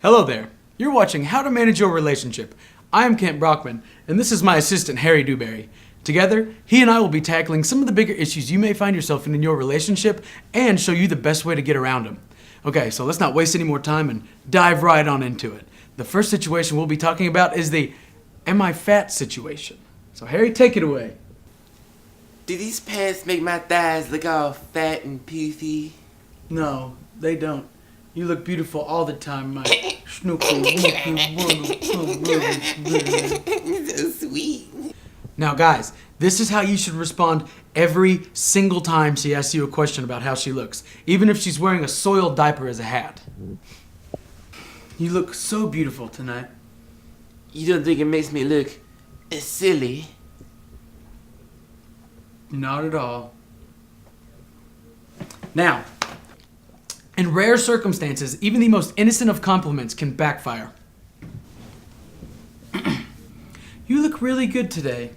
Hello there. You're watching How to Manage Your Relationship. I am Kent Brockman, and this is my assistant, Harry Dewberry. Together, he and I will be tackling some of the bigger issues you may find yourself in your relationship and show you the best way to get around them. Okay, so let's not waste any more time and dive right on into it. The first situation we'll be talking about is the am I fat situation. So Harry, take it away. Do these pants make my thighs look all fat and poofy? No, they don't. You look beautiful all the time, my snooky. So sweet. Now guys, this is how you should respond every single time she asks you a question about how she looks, even if she's wearing a soiled diaper as a hat. You look so beautiful tonight. You don't think it makes me look silly? Not at all. Now, in rare circumstances, even the most innocent of compliments can backfire. You look really good today.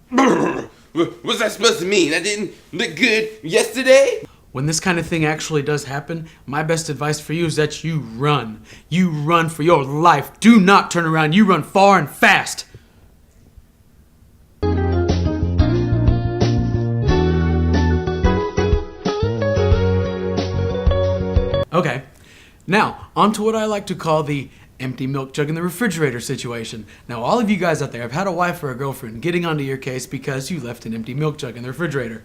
What's that supposed to mean? I didn't look good yesterday? When this kind of thing actually does happen, my best advice for you is that you run. You run for your life. Do not turn around. You run far and fast. Okay, now on to what I like to call the empty milk jug in the refrigerator situation. Now all of you guys out there have had a wife or a girlfriend getting onto your case because you left an empty milk jug in the refrigerator.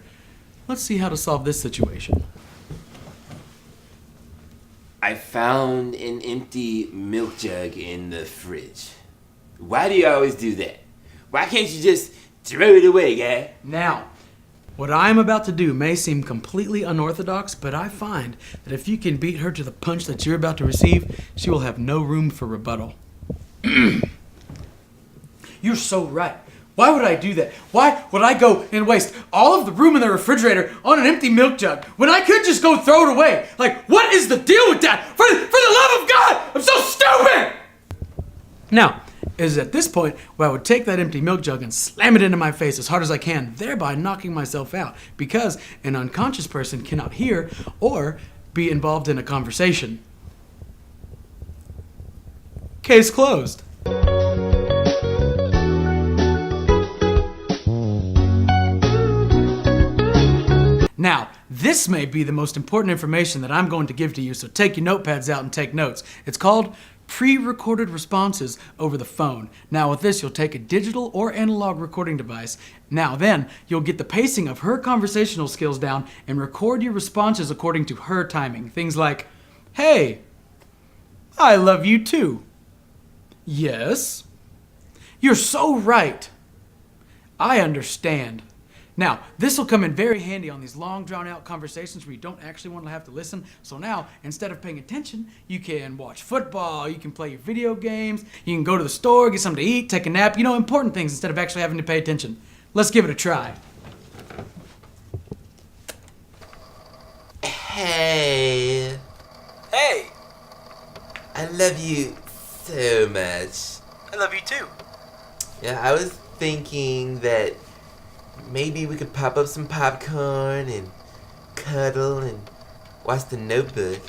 Let's see how to solve this situation. I found an empty milk jug in the fridge. Why do you always do that? Why can't you just throw it away, guy? Now, what I'm about to do may seem completely unorthodox, but I find that if you can beat her to the punch that you're about to receive, she will have no room for rebuttal. You're so right. Why would I do that? Why would I go and waste all of the room in the refrigerator on an empty milk jug when I could just go throw it away? Like, what is the deal with that? For the love of God, I'm so stupid! Now, it is at this point where I would take that empty milk jug and slam it into my face as hard as I can, thereby knocking myself out, because an unconscious person cannot hear or be involved in a conversation. Case closed. Now, this may be the most important information that I'm going to give to you, so take your notepads out and take notes. It's called pre-recorded responses over the phone. Now with this, you'll take a digital or analog recording device. Now then, you'll get the pacing of her conversational skills down and record your responses according to her timing. Things like, hey, I love you too. Yes. You're so right. I understand. Now, this will come in very handy on these long, drawn-out conversations where you don't actually want to have to listen. So now, instead of paying attention, you can watch football, you can play your video games, you can go to the store, get something to eat, take a nap, important things instead of actually having to pay attention. Let's give it a try. Hey. Hey, I love you so much. I love you too. Yeah, I was thinking that maybe we could pop up some popcorn and cuddle and watch The Notebook.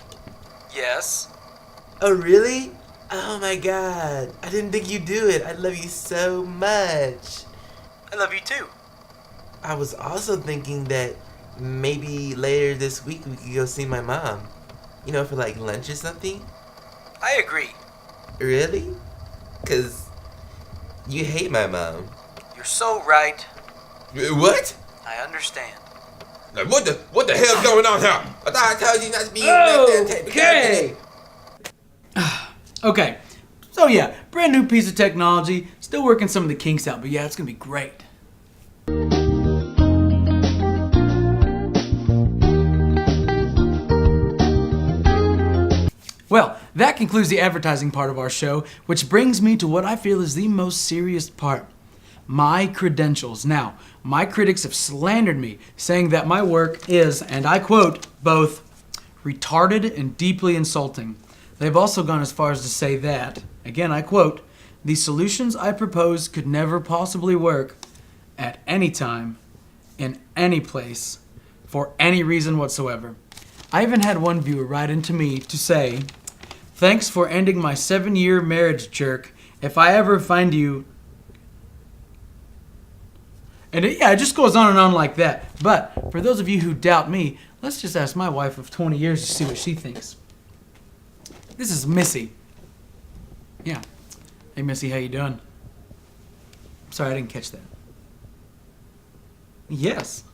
Yes. Oh, really? Oh my God. I didn't think you'd do it. I love you so much. I love you too. I was also thinking that maybe later this week we could go see my mom. For like lunch or something. I agree. Really? 'Cause you hate my mom. You're so right. What? I understand. Like, what the hell's going on here? I thought I told you not to be using that tape. Okay. So yeah, brand new piece of technology. Still working some of the kinks out, but yeah, it's gonna be great. Well, that concludes the advertising part of our show, which brings me to what I feel is the most serious part. My credentials. Now, my critics have slandered me, saying that my work is, and I quote, both retarded and deeply insulting. They've also gone as far as to say that, again I quote, the solutions I propose could never possibly work at any time, in any place, for any reason whatsoever. I even had one viewer write into me to say, Thanks for ending my 7-year marriage, jerk. If I ever find you... And it just goes on and on like that. But for those of you who doubt me, let's just ask my wife of 20 years to see what she thinks. This is Missy. Yeah. Hey, Missy, how you doing? Sorry, I didn't catch that. Yes.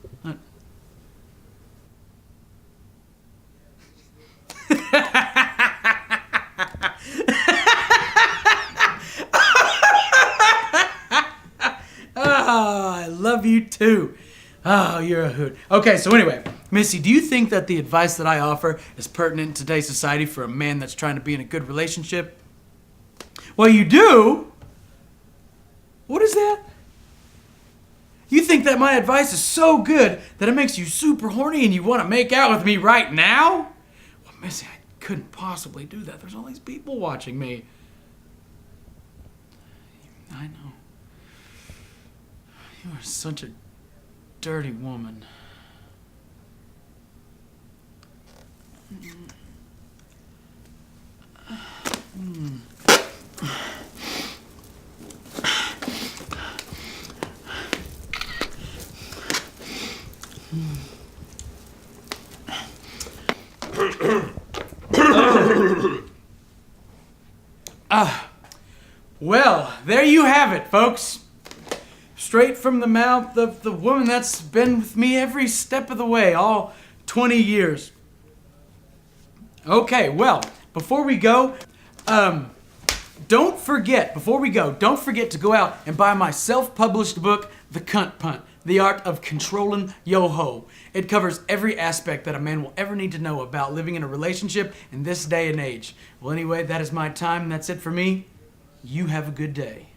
I love you too. Oh, you're a hoot. Okay, so anyway, Missy, do you think that the advice that I offer is pertinent in today's society for a man that's trying to be in a good relationship? Well, you do? What is that? You think that my advice is so good that it makes you super horny and you want to make out with me right now? Well, Missy, I couldn't possibly do that. There's all these people watching me. I know. You are such a dirty woman. Well, there you have it, folks. Straight from the mouth of the woman that's been with me every step of the way, all 20 years. Okay, well, before we go, don't forget to go out and buy my self-published book, The Cunt Punt, The Art of Controlling Yo Ho. It covers every aspect that a man will ever need to know about living in a relationship in this day and age. Well, anyway, that is my time. That's it for me. You have a good day.